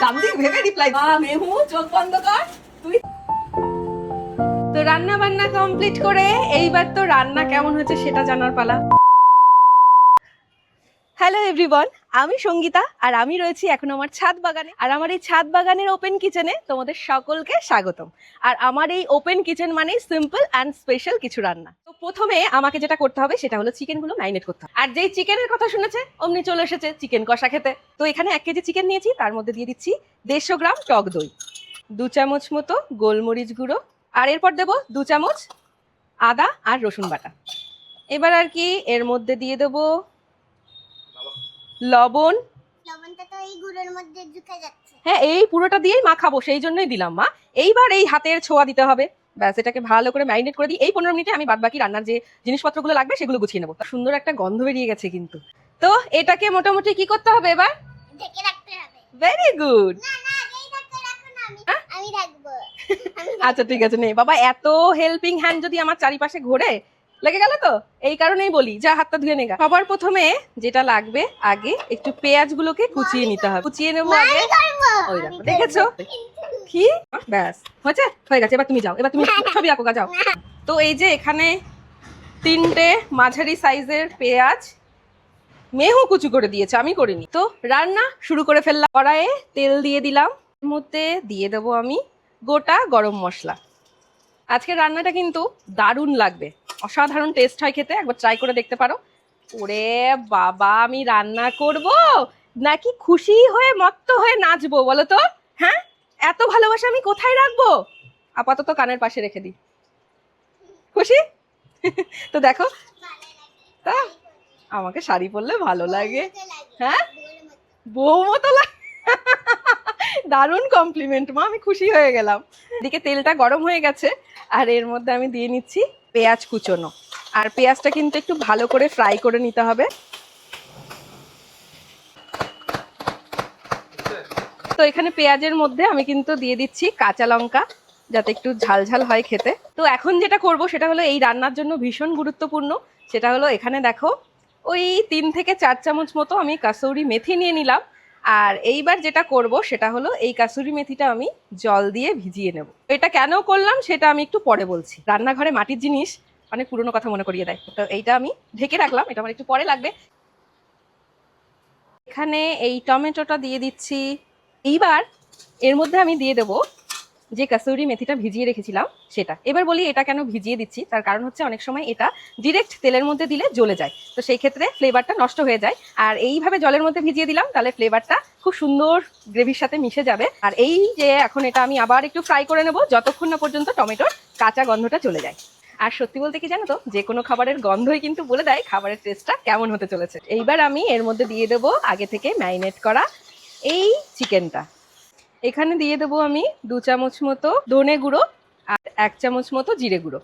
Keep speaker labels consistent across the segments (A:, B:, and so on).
A: Something ভেবে reply.
B: মেহু চোখ বন্ধ কর তুই।
A: তো রান্না বান্না কমপ্লিট করে এইবার তো রান্না কেমন হয়েছে সেটা জানার পালা। হ্যালো এভরিওয়ান, আমি সঙ্গীতা আর আমি রয়েছি এখন আমার ছাদ বাগানে। আর আমার এই ছাদ বাগানের ওপেন কিচেনে তোমাদের সকলকে স্বাগতম। আর আমার এই ওপেন কিচেন মানে সিম্পল অ্যান্ড স্পেশাল কিছু রান্না। তো প্রথমে আমাকে যেটা করতে হবে সেটা হলো চিকেনগুলো ম্যারিনেট করতে হবে। আর যেই চিকেনের কথা শুনেছে অমনি চলে এসেছে চিকেন কষা খেতে। তো এখানে 1 কেজি চিকেন নিয়েছি, তার মধ্যে দিয়ে দিচ্ছি 150 গ্রাম টক দই, 2 চামচ মতো গোলমরিচ গুঁড়ো, আর এরপর দেবো 2 চামচ আদা আর রসুন বাটা। এবার আর কি এর মধ্যে দিয়ে দেবো লবণ।
C: লবণটা তো এই গুঁড়োর মধ্যে ঢুকে যাচ্ছে।
A: হ্যাঁ, এই পুরোটা দিয়েই মাখাবো, সেই জন্যই দিলাম মা। এইবার এই হাতের ছোঁয়া দিতে হবে, ব্যাস এটাকে ভালো করে ম্যারিনেট করে দিই। এই 15 মিনিটে আমি বাদবাকি রান্নার যে জিনিসপত্রগুলো লাগবে সেগুলো গুছিয়ে নেবো। সুন্দর একটা গন্ধ বেরিয়ে গেছে কিন্তু। তো এটাকে মোটামুটি কি করতে হবে এবার?
C: ঢেকে রাখতে হবে।
A: Very good.
C: না না, আগেই ঢেকে রাখো না, আমি রাখবো।
A: আচ্ছা ঠিক আছে, নে বাবা, এত হেল্পিং হ্যান্ড যদি আমার চারিপাশে ঘোরে লেগে গেল তো এই কারণেই বলি যা হাতটা ধুয়ে নেগা। সবার প্রথমে যেটা লাগবে, আগে একটু পেঁয়াজগুলোকে কুচিয়ে নিতে হবে। কুচিয়ে নেবো আগে। ওই দেখো, দেখেছো কি? ব্যাস হয়েছে, হয়ে গেছে। এবার তুমি যাও, এবার তুমি ছবি আঁকো গা, যাও। তো এই যে এখানে 3টে মাঝারি সাইজের পেঁয়াজ মেহু কুচি করে দিয়েছে, আমি করিনি। তো রান্না শুরু করে ফেললাম। কড়াইয়ে তেল দিয়ে দিলাম, এর মধ্যে দিয়ে দেবো আমি গোটা গরম মশলা। আজকের রান্নাটা কিন্তু দারুণ লাগবে, অসাধারণ টেস্ট হয় খেতে, একবার ট্রাই করে দেখতে পারো। ওরে বাবা, আমি রান্না করব নাকি খুশি হয়ে মত্ত হয়ে নাচবো বলো তো? হ্যাঁ, এত ভালোবাসা আমি কোথায় রাখবো? আপাতত কানের পাশে রেখে দিই। খুশি? তো দেখো, তা আমাকে শাড়ি পরলে ভালো লাগে। হ্যাঁ, বউ মতো লাগে। দারুণ কমপ্লিমেন্ট মা, আমি খুশি হয়ে গেলাম। এদিকে তেলটা গরম হয়ে গেছে আর এর মধ্যে আমি দিয়ে নিচ্ছি পেঁয়াজ কুচোনো। আর পেঁয়াজটা কিন্তু একটু ভালো করে ফ্রাই করে নিতে হবে। তো এখানে পেঁয়াজের মধ্যে আমি কিন্তু দিয়ে দিচ্ছি কাঁচা লঙ্কা, যাতে একটু ঝাল ঝাল হয় খেতে। তো এখন যেটা করব সেটা হলো এই রান্নার জন্য ভীষণ গুরুত্বপূর্ণ, সেটা হলো এখানে দেখো ওই 3 থেকে 4 চামচ মতো আমি কাসুরি মেথি নিয়ে নিলাম। আর এইবার যেটা করব সেটা হলো এই কাসুরি মেথিটা আমি জল দিয়ে ভিজিয়ে নেব। এটা কেন করলাম সেটা আমি একটু পরে বলছি। রান্নাঘরে মাটির জিনিস অনেক পুরনো কথা মনে করিয়ে দেয়। তো এইটা আমি ঢেকে রাখলাম, এটা আমার একটু পরে লাগবে। এখানে এই টমেটোটা দিয়ে দিচ্ছি। এইবার এর মধ্যে আমি দিয়ে দেবো যে কাসুরি মেথিটা ভিজিয়ে রেখেছিলাম সেটা। এবার বলি এটা কেন ভিজিয়ে দিচ্ছি, তার কারণ হচ্ছে অনেক সময় এটা ডিরেক্ট তেলের মধ্যে দিলে জ্বলে যায়, তো সেই ক্ষেত্রে ফ্লেভারটা নষ্ট হয়ে যায়। আর এইভাবে জলের মধ্যে ভিজিয়ে দিলাম, তাহলে ফ্লেভারটা খুব সুন্দর গ্রেভির সাথে মিশে যাবে। আর এই যে এখন এটা আমি আবার একটু ফ্রাই করে নেবো যতক্ষণ না পর্যন্ত টমেটোর কাঁচা গন্ধটা চলে যায়। আর সত্যি বলতে কি জানো তো, যে কোনো খাবারের গন্ধই কিন্তু বলে দেয় খাবারের টেস্টটা কেমন হতে চলেছে। এইবার আমি এর মধ্যে দিয়ে দেবো আগে থেকে ম্যারিনেট করা এই চিকেনটা। এখানে দিয়ে দেবো আমি 2 চামচ মতো ধনে গুঁড়ো আর 1 চামচ মতো জিরে গুঁড়ো।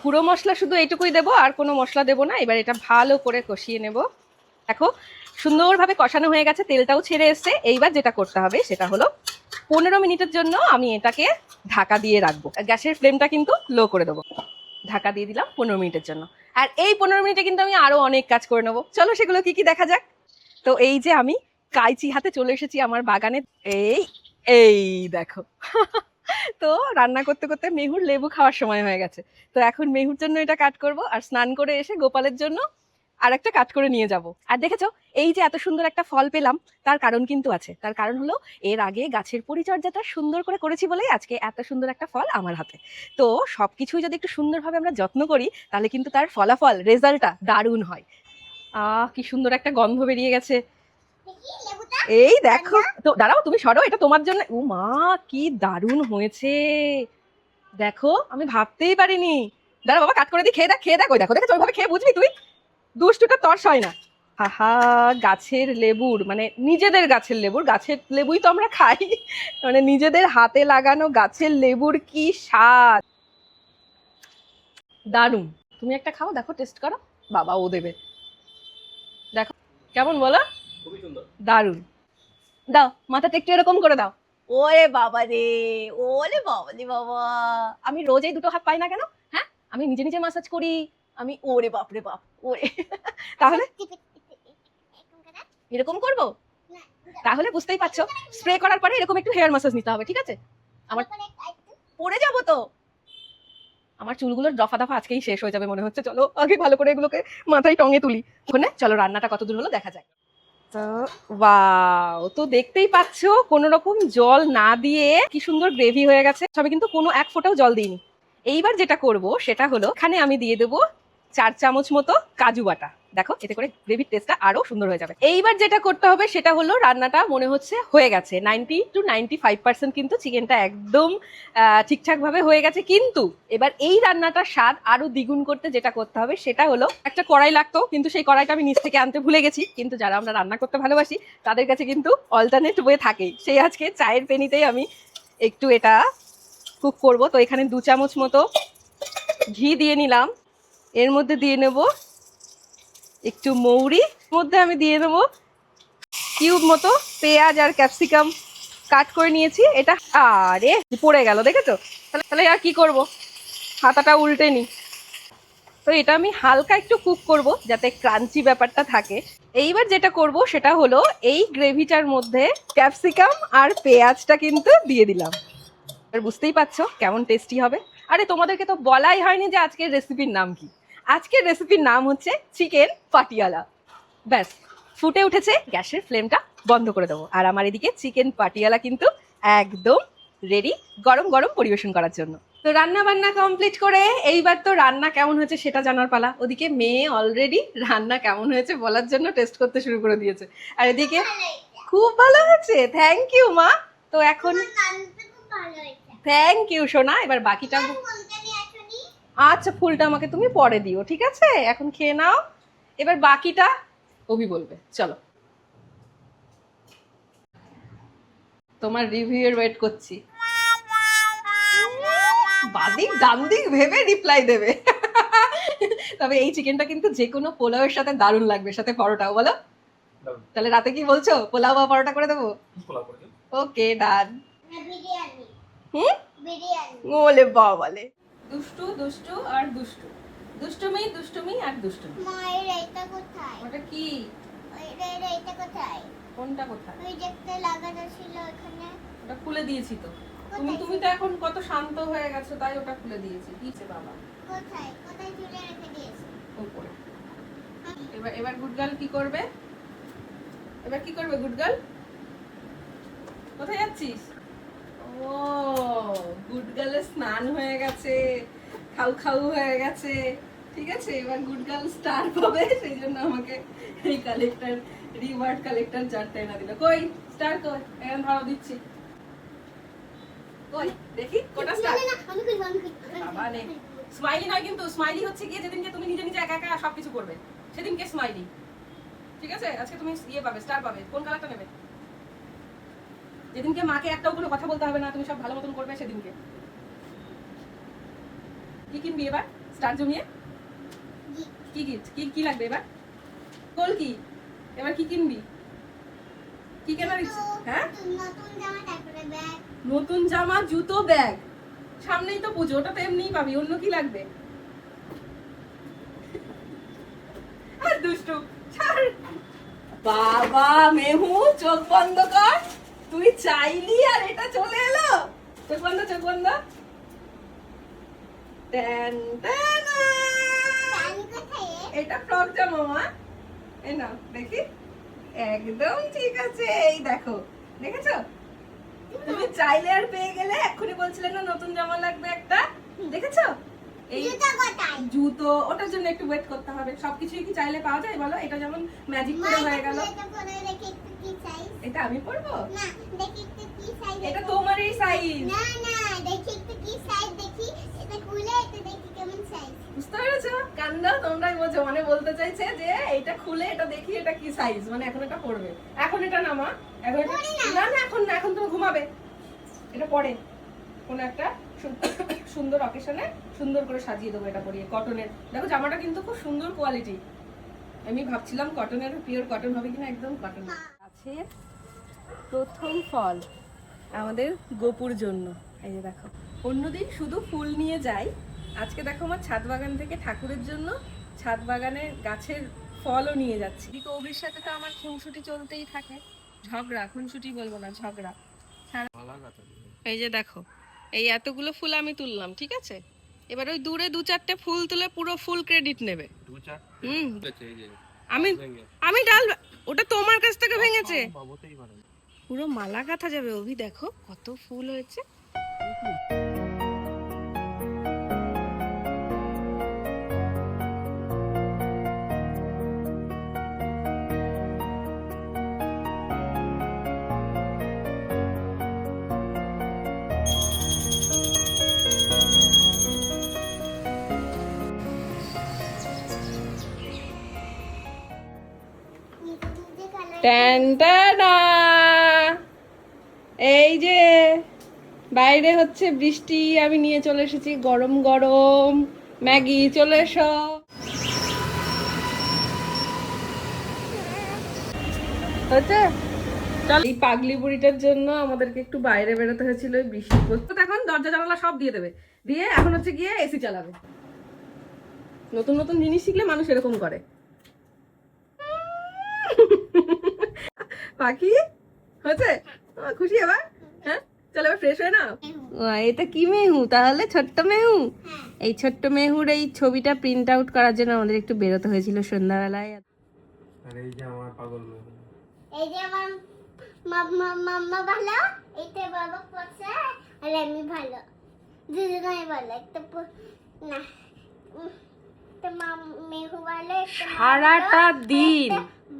A: গুঁড়ো মশলা শুধু এইটুকুই দেবো, আর কোনো মশলা দেবো না। এবার এটা ভালো করে কষিয়ে নেব। দেখো সুন্দরভাবে কষানো হয়ে গেছে, তেলটাও ছেড়ে এসছে। এইবার যেটা করতে হবে সেটা হলো 15 মিনিটের জন্য আমি এটাকে ঢাকা দিয়ে রাখবো। গ্যাসের ফ্লেমটা কিন্তু লো করে দেবো। ঢাকা দিয়ে দিলাম 15 মিনিটের জন্য। আর এই 15 মিনিটে কিন্তু আমি আরো অনেক কাজ করে নেবো। চলো সেগুলো কি কি দেখা যাক। তো এই যে আমি কাইচি হাতে চলে এসেছি আমার বাগানে। এই এই দেখো। তো রান্না করতে করতে মেহুর লেবু খাওয়ার সময় হয়ে গেছে। তো এখন মেহুর জন্য এটা কাট করব, আর স্নান করে এসে গোপালের জন্য আর একটা কাট করে নিয়ে যাব। আর দেখেছো এই যে এত সুন্দর একটা ফল পেলাম, তার কারণ কিন্তু আছে। তার কারণ হলো এর আগে গাছের পরিচর্যাটা সুন্দর করে করেছি বলেই আজকে এত সুন্দর একটা ফল আমার হাতে। তো সবকিছুই যদি একটু সুন্দরভাবে আমরা যত্ন করি তাহলে কিন্তু তার ফলাফল, রেজাল্টটা দারুণ হয়। কি সুন্দর একটা গন্ধ বেরিয়ে গেছে। এই দেখো, তো দাঁড়াও তুমি সরো, এটা তোমার জন্য। ও মা, কি দারুণ হয়েছে দেখো, আমি ভাবতেই পারিনি। দাঁড়া বাবা, কাট করে দিই, খেয়ে দেখ, খেয়ে দেখ। ওই দেখো, দেখেছো ওইভাবে খেয়ে বুঝবি তুই, দুষ্টুটা তর্স হয় না। হাহা, গাছের লেবুর মানে নিজেদের গাছের লেবুর, গাছের লেবুই তো আমরা খাই, মানে নিজেদের হাতে লাগানো গাছের লেবুর কি স্বাদ, দারুণ। তুমি একটা খাও, দেখো টেস্ট করো। বাবা ও দেবে, দেখো কেমন বলো,
B: খুবই সুন্দর,
A: দারুণ। দাও মাথাটা একটু এরকম করে দাও। ওরে বাবা রে, ওরে বাবা রে বাবা, আমি রোজ এই 2টো হাত পাই না কেন? হ্যাঁ, আমি নিজে নিজে মাসাজ করি আমি। ওরে বাপ রে বাপ, ওরে। তাহলে এরকম করবো? তাহলে বুঝতেই পারছো, স্প্রে করার পরে এরকম একটু হেয়ার ম্যাসাজ নিতে হবে, ঠিক আছে? আমার পড়ে যাবো তো, আমার চুলগুলোর দফা দফা আজকেই শেষ হয়ে যাবে মনে হচ্ছে। চলো আগে ভালো করে এগুলোকে মাথায় টঙে তুলি। ওখানে চলো রান্নাটা কত দূর হলো দেখা যায়। তো ওয়াও, তো দেখতেই পাচ্ছো কোনো রকম জল না দিয়ে কি সুন্দর গ্রেভি হয়ে গেছে। সবে কিন্তু কোনো এক ফোঁটাও জল দিইনি। এইবার যেটা করব সেটা হলো, এখানে আমি দিয়ে দেবো 4 চামচ মতো কাজু বাটা। দেখো এতে করে গ্রেভির টেস্টটা আরো সুন্দর হয়ে যাবে। এইবার যেটা করতে হবে সেটা হলো, রান্নাটা মনে হচ্ছে হয়ে গেছে 90 to 95% কিন্তু চিকেনটা একদম ঠিকঠাক ভাবে হয়ে গেছে। কিন্তু এবার এই রান্নাটার স্বাদ আরো দ্বিগুণ করতে যেটা করতে হবে সেটা হলো, একটা কড়াই লাগতো কিন্তু সেই কড়াইটা আমি নিচ থেকে আনতে ভুলে গেছি। কিন্তু যারা আমরা রান্না করতে ভালোবাসি তাদের কাছে কিন্তু অল্টারনেট ওয়ে থাকেই। সেই আজকে চায়ের পেনিতেই আমি একটু এটা কুক করব। তো এখানে 2 চামচ মতো ঘি দিয়ে নিলাম। এর মধ্যে দিয়ে নেব একটু মৌরি, মধ্যে আমি দিয়ে দেবো কিউব মতো পেঁয়াজ আর ক্যাপসিকাম কাট করে নিয়েছি। এটা আরে পড়ে গেল, দেখেছো? তাহলে আর কি করব, হাতাটা উল্টে নি। তো এটা আমি হালকা একটু কুক করব যাতে ক্রাঞ্চি ব্যাপারটা থাকে। এইবার যেটা করব সেটা হলো, এই গ্রেভিটার মধ্যে ক্যাপসিকাম আর পেঁয়াজটা কিন্তু দিয়ে দিলাম। আর বুঝতেই পারছো কেমন টেস্টি হবে। আরে তোমাদেরকে তো বলাই হয়নি যে আজকের রেসিপির নাম কি। আজকের রেসিপির নাম হচ্ছে চিকেন পাটিয়ালা। ব্যাস, ফুটে উঠেছে, গ্যাসের ফ্লেমটা বন্ধ করে দেবো। আর আমার এদিকে চিকেন পাটিয়ালা কিন্তু একদম রেডি, গরম গরম পরিবেশন করার জন্য। তো রান্না বান্না কমপ্লিট করে এইবার তো রান্না কেমন হয়েছে সেটা জানার পালা। ওদিকে মেয়ে অলরেডি রান্না কেমন হয়েছে বলার জন্য টেস্ট করতে শুরু করে দিয়েছে। আর এদিকে খুব ভালো হয়েছে, থ্যাংক ইউ মা। তো এখন থ্যাংক ইউ সোনা। এবার বাকিটা, আচ্ছা ফুলটা আমাকে তুমি পরে দিও, ঠিক আছে? এখন খেয়ে নাও, এবার বাকিটা অভি বলবে। চলো তোমার রিভিউ এর ওয়েট করছি। বাদিক ডান দিক ভেবে রিপ্লাই দেবে। তবে এই চিকেনটা কিন্তু যে কোনো পোলাওয়ের সাথে দারুণ লাগবে, সাথে পরোটাও। বলো তাহলে রাতে কি বলছো, পোলাও বা পরোটা করে দেবো? ওকে ডান। হুম, ওলে বাবালে, দুষ্টু দুষ্টু আর দুষ্টু, দুষ্টুমি দুষ্টুমি আর দুষ্টুমি।
C: মায়ের এটা কোথায়?
A: ওটা কি?
C: এটা কোথায়?
A: কোনটা কোথায়?
C: ওই যে একটা লাগানো ছিল ওখানে।
A: ওটা খুলে দিয়েছি তো। তুমি তো এখন কত শান্ত হয়ে গেছো তাই ওটা খুলে দিয়েছি। কিছে বাবা?
C: কোথায় কোথায় ঝুলে রেখে দিয়েছি?
A: উপরে। এবার গুড গার্ল কি করবে? এবার কি করবে গুড গার্ল? কোথায় যাচ্ছিস? ও গুড গার্লের স্নান হয়ে গেছে, খাউ খাউ হয়ে গেছে, ঠিক আছে? এবার গুড গার্ল স্টার পাবে, সেই জন্য আমাকে এই কালেক্টর, রিওয়ার্ড কালেক্টর চারটে এনে দিল। কই স্টার কই? এখন ধরাও দিচ্ছি। কই দেখি কোটা স্টার?
C: না আমি কই বন্ধ করি।
A: বাবা নে, স্মাইলি নয় কিন্তু। স্মাইলি হচ্ছে গিয়ে যেদিনকে তুমি নিজে নিজে একা একা সবকিছু করবে সেদিনকে স্মাইলি, ঠিক আছে? আজকে তুমি ইয়ে পাবে, স্টার পাবে। কোন কালারটা নেবে? যেদিনকে মাকে একটাও কোনো কথা বলতে হবে না, তুমি সব ভালো মতন করবে সেদিনকে। কি কিনবি এবার স্টার জমিয়ে? কি গিফট, কি কি লাগবে এবার? বল কি এবার কি কিনবি? কি কেনার ইচ্ছে? হ্যাঁ,
C: নতুন জামা, তারপরে ব্যাগ।
A: নতুন জামা, জুতো, ব্যাগ। সামনেই তো পুজো, ওটা তো এমনিই পাবি। অন্য কি লাগবে? আর দুষ্টু ছাড়। বাবা মেহু চোখ বন্ধ কর। তুই চাইলি আর এটা চলে এলো। চোখ বন্ধ, চোখ বন্ধ। Tan tan.
C: আমি কোথায়?
A: এটা ফ্রক জামা মা। এই নাও দেখি, একদম ঠিক আছে। এই দেখো, দেখেছো? তুমি চাইলে আর পেয়ে গেলে। এক্ষুনি বলছিলে না নতুন জামা লাগবে একটা, দেখেছো? এই
C: জুতো কোথায়?
A: জুতো, ওটার জন্য একটু ওয়েট করতে হবে। সবকিছুই কি চাইলে পাওয়া যায় বলো? এটা যেমন ম্যাজিক করে হয়ে গেল।
C: এটা পরে রেখে একটু কি সাইজ?
A: এটা আমি পরবো
C: না দেখি একটু কি সাইজ?
A: এটা তোমারই সাইজ।
C: না না দেখি একটু কি সাইজ দেখি। এটা খুলে এটা দেখি কেমন সাইজ।
A: বুঝতে পেরেছো? কান্দা তোমরাই বোঝো। মানে বলতে চাইছে যে এটা খুলে এটা দেখি এটা কি সাইজ, মানে এখন এটা পড়বে। এখন এটা নামা, এখন না না এখন না, এখন তুমি ঘুমাবে। এটা পরে কোন একটা সুন্দর অকেশনে সুন্দর করে সাজিয়ে দেবো এটা পরিয়ে। কটনের, দেখো জামাটা কিন্তু খুব সুন্দর কোয়ালিটি। আমি ভাবছিলাম কটনের, পিওর কটন হবে কিনা। একদম কটন। গাছের প্রথম ফল আমাদের গোপুর জন্য। এই যে দেখো, অন্যদিন শুধু ফুল নিয়ে যাই, আজকে দেখো আমার ছাদ বাগান থেকে ঠাকুরের জন্য ছাদ বাগানের গাছের ফলও নিয়ে যাচ্ছি। কৌভির সাথে তো আমার খুনসুটি চলতেই থাকে। ঝগড়া, খুনসুটি বলবো না, ঝগড়া। এই যে দেখো, এই এতগুলো ফুল আমি তুললাম, ঠিক আছে? এবার ওই দূরে 2-4টে ফুল তুলে পুরো ফুল ক্রেডিট নেবে। হুম, আমি আমি ডাল, ওটা তোমার কাছ থেকে ভেঙেছে। পুরো মালা গাঁথা যাবে। অভি দেখো কত ফুল হয়েছে। ট্যান ট্যানা! এই যে বাইরে হচ্ছে বৃষ্টি, আমি নিয়ে চলে এসেছি গরম গরম ম্যাগি। চলে এসো। হচ্ছে চল। এই পাগলি বুড়িটার জন্য আমাদেরকে একটু বাইরে বেরোতে হয়েছিল, এই বৃষ্টি পড়তো। এখন দরজা জানালা সব দিয়ে দেবে, দিয়ে এখন হচ্ছে গিয়ে এসি চালাবে। নতুন নতুন জিনিস শিখলে মানুষ এরকম করে। পাখি হয়েছে, খুশি এবার? হ্যাঁ, চল এবার ফ্রেশ হয়ে নাও। এটা কি মেহু তাহলে? ছোট্ট মেহু। এই ছোট্ট মেহুর এই ছবিটা প্রিন্ট আউট করার জন্য আমাদের একটু বেরোতে হয়েছিল সন্ধ্যাবেলায়।
D: আর এই যে আমার পাগল মেয়ে।
C: এই যে আমার মাম্মা ভালো, এইটা বাবা পড়ছে, আর আমি ভালো, দুজনেই ভালো। একটা না, একটা মেহু ভালো, একটা
A: সারাটা দিন,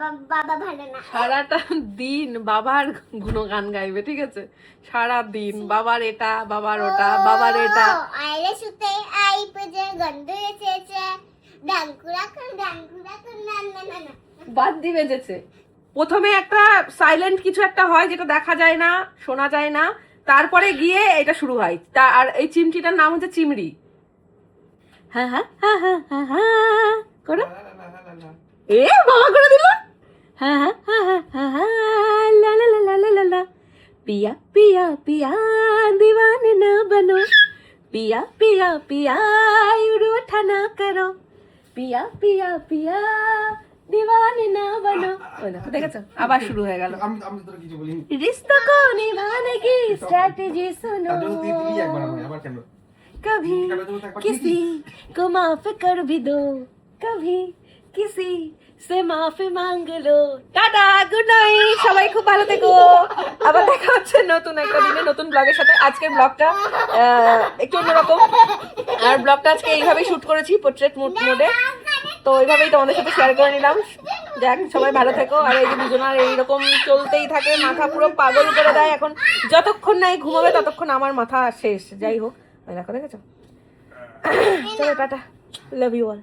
C: বাবা ভালো না।
A: সারাটা দিন বাবার গুণগান গাইবে, ঠিক আছে? সারা দিন বাবার এটা, বাবার ওটা, বাবার এটা।
C: আইলে সুতে আই পজে গন্ধ এসেছে, ডাঙ্কুরা কর না না না না।
A: বাদ দি বেজেছে। প্রথমে একটা সাইলেন্ট কিছু একটা হয় যেটা দেখা যায় না, শোনা যায় না, তারপরে গিয়ে এটা শুরু হয়। আর এই চিমটিটার নাম হচ্ছে চিমড়ি। হ্যাঁ হ্যাঁ হ্যাঁ হ্যাঁ হ্যাঁ হ্যাঁ করো। এ বাবা করে দিল। হ্যাঁ হ্যাঁ হ্যাঁ হ্যাঁ হ্যাঁ লা লা লা লা লা লা। পিয়া পিয়া পিয়া दीवाने ना बनो, पिया पिया पिया उठा ना करो, पिया पिया पिया दीवाने ना बनो। ওই দেখো, দেখেছো? আবার শুরু হয়ে গেল।
D: আমি তোর কিছু বলিনি।
A: रिश्तों को निभाने की स्ट्रैटेजी सुनो,
D: তার জন্য তুই একবার আমি আবার কেন?
A: कभी किसी को माफ कर भी दो, कभी किसी से माफी मांग लो। টাটা, গুড নাইট, সবাই খুব ভালো থেকো। আবার দেখা হচ্ছে নতুন একটা দিনে নতুন ব্লগের সাথে। আজকের ব্লগটা একটু অন্যরকম, আর ব্লগটা আজকে এইভাবেই শুট করেছি পোর্ট্রেট মোডে, তো এইভাবেই তোমাদের সাথে শেয়ার করে নিলাম। যাক, সবাই ভালো থেকো। আর এই যে দুজনার এইরকম চলতেই থাকে, মাথা পুরো পাগল করে দেয়। এখন যতক্ষণ না ঘুমাবে ততক্ষণ আমার মাথা শেষ। যাই হোক, দেখো, দেখেছো? চলো টাটা, লাভ ইউ অল।